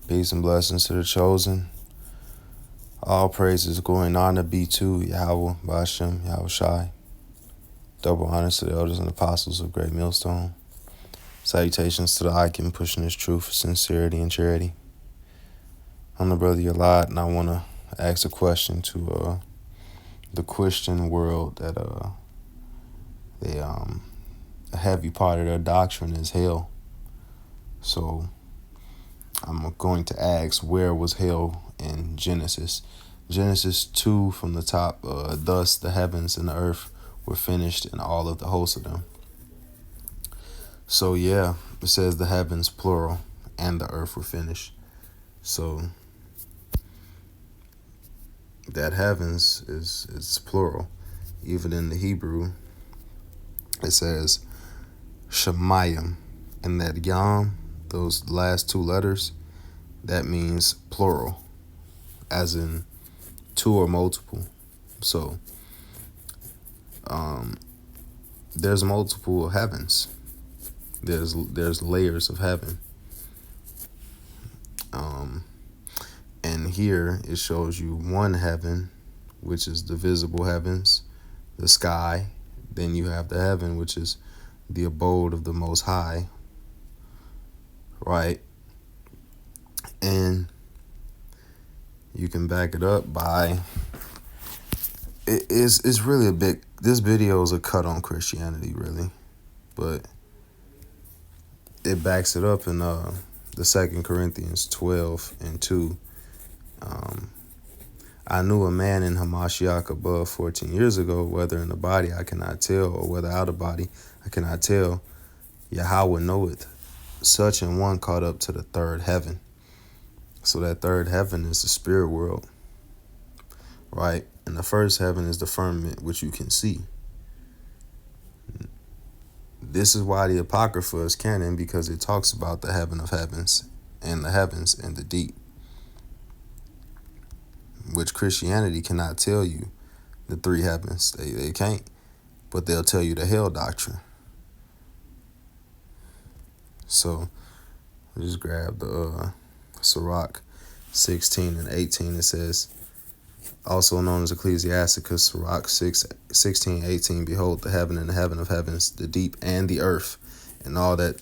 Peace and blessings to the chosen. All praises, glory and honor be to Yahweh, Bashem, Yahweh Shai. Double honors to the elders and apostles of Great Millstone. Salutations to the icon pushing his truth, sincerity, and charity. I'm the brother Yalad, and I want to ask a question to the Christian world that a heavy part of their doctrine is hell. So I'm going to ask, where was hell in Genesis? Genesis 2 from the top, thus the heavens and the earth were finished and all of the hosts of them. So yeah, it says the heavens plural and the earth were finished. So that heavens is plural. Even in the Hebrew, it says Shemayim, and that Yam, those last two letters, that means plural, as in two or multiple. So there's multiple heavens. There's layers of heaven. And here it shows you one heaven, which is the visible heavens, the sky. Then you have the heaven, which is the abode of the Most High, right? And you can back it up by, it's really a big, this video is a cut on Christianity, really, but it backs it up in the 2 Corinthians 12:2. I knew a man in Hamashiach above 14 years ago, whether in the body I cannot tell, or whether out of body I cannot tell. Yahweh knoweth. Such an one caught up to the third heaven. So that third heaven is the spirit world, right? And the first heaven is the firmament, which you can see. This is why the Apocrypha is canon, because it talks about the heaven of heavens and the deep, which Christianity cannot tell you the three heavens. They can't, but they'll tell you the hell doctrine. So just grab the Sirach 16:18. It says, also known as Ecclesiasticus, Sirach 16:18, behold, the heaven and the heaven of heavens, the deep and the earth, and all that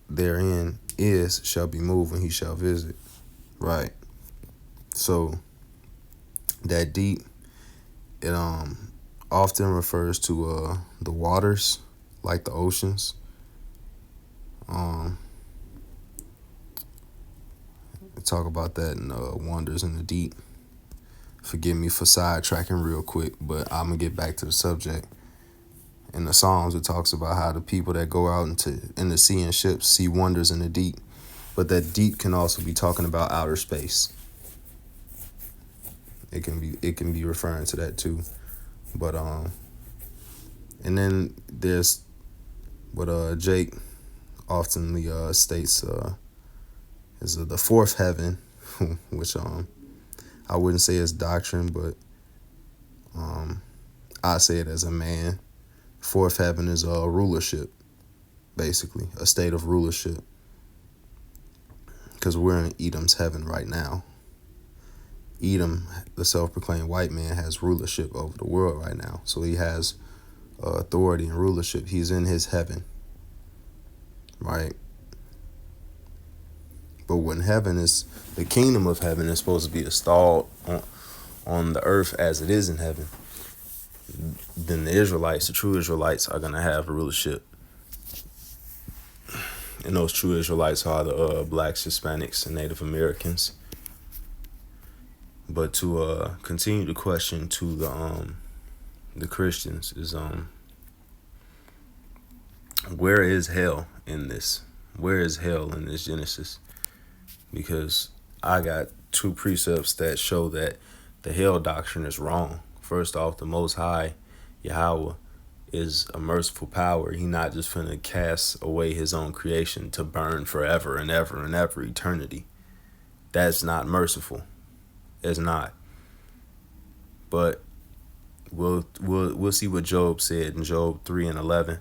therein is shall be moved when he shall visit. Right. So that deep, it often refers to the waters, like the oceans. Talk about that in Wonders in the Deep. Forgive me for sidetracking real quick, but I'm gonna get back to the subject. In the Psalms, it talks about how the people that go out in the sea in ships see wonders in the deep, but that deep can also be talking about outer space. It can be referring to that too, but and then there's what Jake often states is the fourth heaven, which I wouldn't say it's doctrine, but I say it as a man. Fourth heaven is a rulership, basically a state of rulership, because we're in Edom's heaven right now. Edom, the self-proclaimed white man, has rulership over the world right now, so he has authority and rulership. He's in his heaven, right? But when heaven is, the kingdom of heaven is supposed to be installed on the earth as it is in heaven, then the Israelites, the true Israelites, are going to have rulership. And those true Israelites are the blacks, Hispanics, and Native Americans. But to continue the question to the Christians is, where is hell in this? Where is hell in this Genesis? Because I got two precepts that show that the hell doctrine is wrong. First off, the Most High, Yahweh, is a merciful power. He not just finna cast away his own creation to burn forever and ever and ever, eternity. That's not merciful. It's not. But we'll see what Job said in Job 3:11.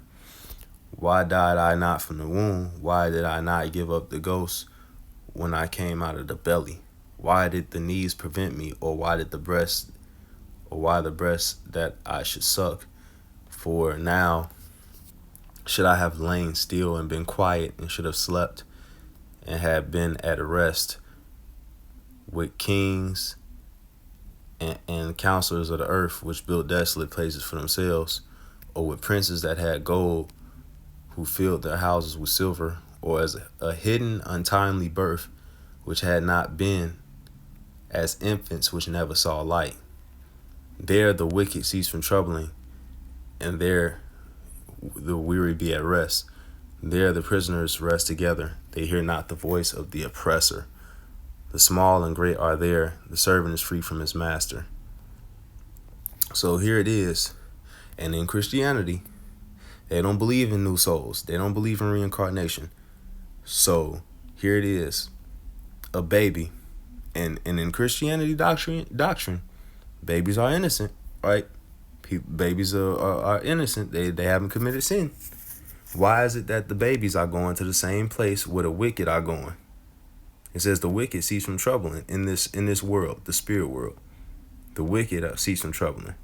Why died I not from the womb? Why did I not give up the ghost? when I came out of the belly? Why did the knees prevent me, or why the breast that I should suck? For now should I have lain still and been quiet, and should have slept and had been at rest with kings and counselors of the earth, which built desolate places for themselves, or with princes that had gold, who filled their houses with silver, or as a hidden untimely birth, which had not been, as infants which never saw light. There the wicked cease from troubling, and there the weary be at rest. There the prisoners rest together. They hear not the voice of the oppressor. The small and great are there. The servant is free from his master. So here it is. And in Christianity, they don't believe in new souls. They don't believe in reincarnation. So here it is. A baby. And in Christianity doctrine, babies are innocent, right? Babies are innocent. They haven't committed sin. Why is it that the babies are going to the same place where the wicked are going? It says the wicked cease from troubling in this world, the spirit world. The wicked cease from troubling.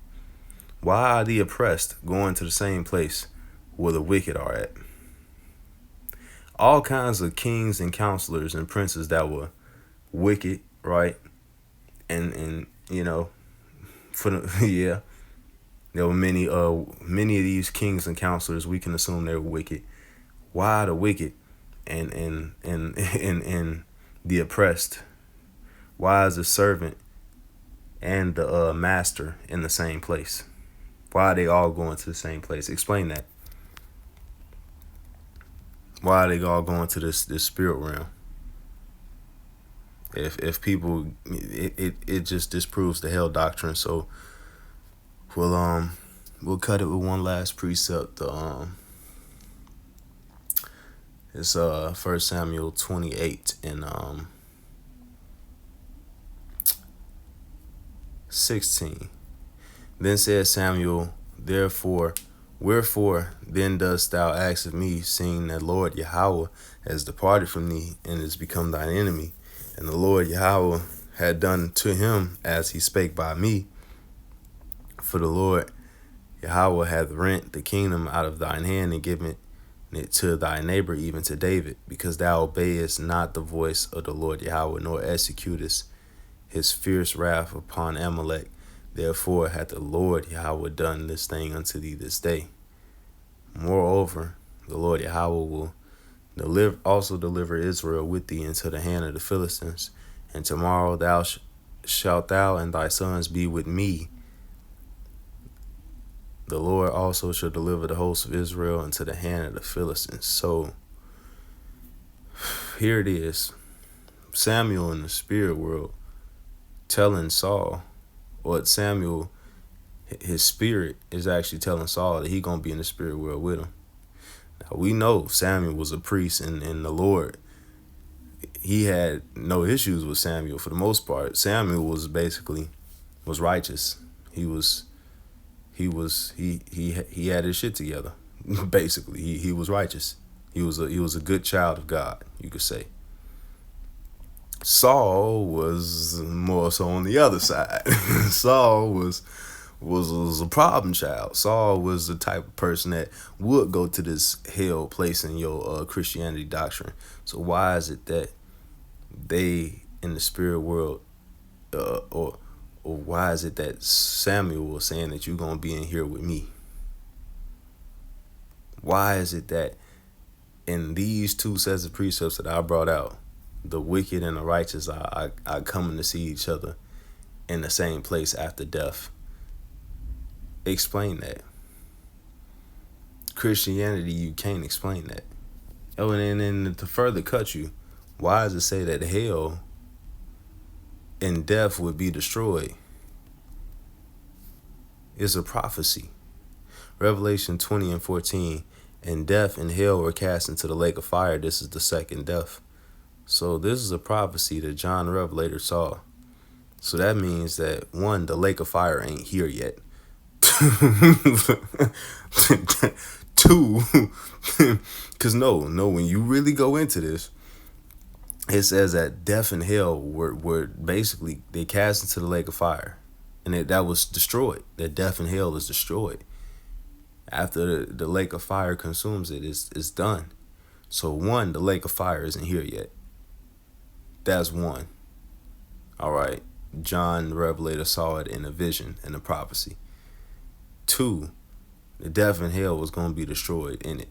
Why are the oppressed going to the same place where the wicked are at? All kinds of kings and counselors and princes that were wicked, right? And for the, yeah, there were many of these kings and counselors. We can assume they were wicked. Why the wicked and the oppressed? Why is the servant and the master in the same place? Why are they all going to the same place? Explain that. Why are they all going to this spirit realm? If people, it just disproves the hell doctrine. So we'll cut it with one last precept. It's 1 Samuel 28 and 16. Then said Samuel, wherefore then dost thou ask of me, seeing that Lord Yahweh has departed from thee and is become thine enemy? And the Lord Yahweh had done to him as he spake by me. For the Lord Yahweh hath rent the kingdom out of thine hand and given it to thy neighbor, even to David, because thou obeyest not the voice of the Lord Yahweh, nor executest his fierce wrath upon Amalek. Therefore hath the Lord Yahweh done this thing unto thee this day. Moreover, the Lord Yahweh will also deliver Israel with thee into the hand of the Philistines. And tomorrow shalt thou and thy sons be with me. The Lord also shall deliver the host of Israel into the hand of the Philistines. So here it is. Samuel in the spirit world telling Saul, or Samuel, his spirit is actually telling Saul that he gonna be in the spirit world with him. Now we know Samuel was a priest, and the Lord, he had no issues with Samuel for the most part. Samuel was righteous. He had his shit together. Basically, he was righteous. He was a good child of God, you could say. Saul was more so on the other side. Saul was a problem child. Saul was the type of person that would go to this hell place in your Christianity doctrine. So why is it that they in the spirit world, or why is it that Samuel was saying that you're gonna be in here with me? Why is it that in these two sets of precepts that I brought out, the wicked and the righteous are coming to see each other in the same place after death? Explain that. Christianity, you can't explain that. Oh, and then to further cut you, why does it say that hell and death would be destroyed? It's a prophecy. Revelation 20 and 14, and death and hell were cast into the lake of fire. This is the second death. So this is a prophecy that John the Revelator saw. So that means that, one, the lake of fire ain't here yet. Two, because no, when you really go into this, it says that death and hell were basically they cast into the lake of fire, and that was destroyed. That death and hell is destroyed after the lake of fire consumes it. It's done. So one, the lake of fire isn't here yet. That's one. All right. John the Revelator saw it in a vision, in a prophecy. Two, the death and hell was going to be destroyed in it.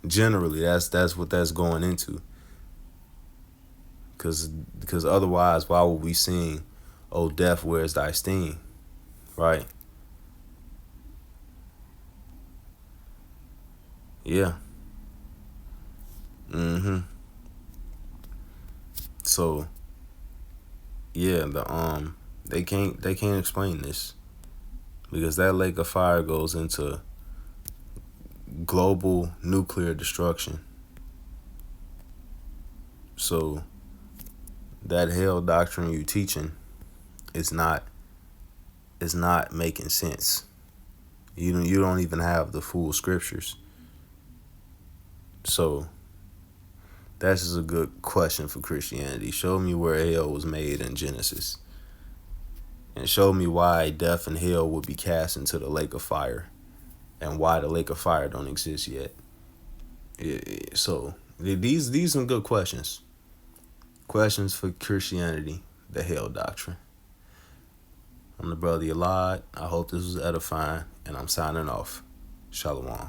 Generally, that's what that's going into. Because otherwise, why would we sing, "Oh death, where's thy sting?" Right? Yeah. Mm-hmm. So yeah, they can't explain this because that lake of fire goes into global nuclear destruction. So that hell doctrine you teaching is not making sense. You don't even have the full scriptures. So that's just a good question for Christianity. Show me where hell was made in Genesis, and show me why death and hell would be cast into the lake of fire, and why the lake of fire don't exist yet. So these some good questions. Questions for Christianity, the hell doctrine. I'm the brother Elad. I hope this was edifying, and I'm signing off. Shalom.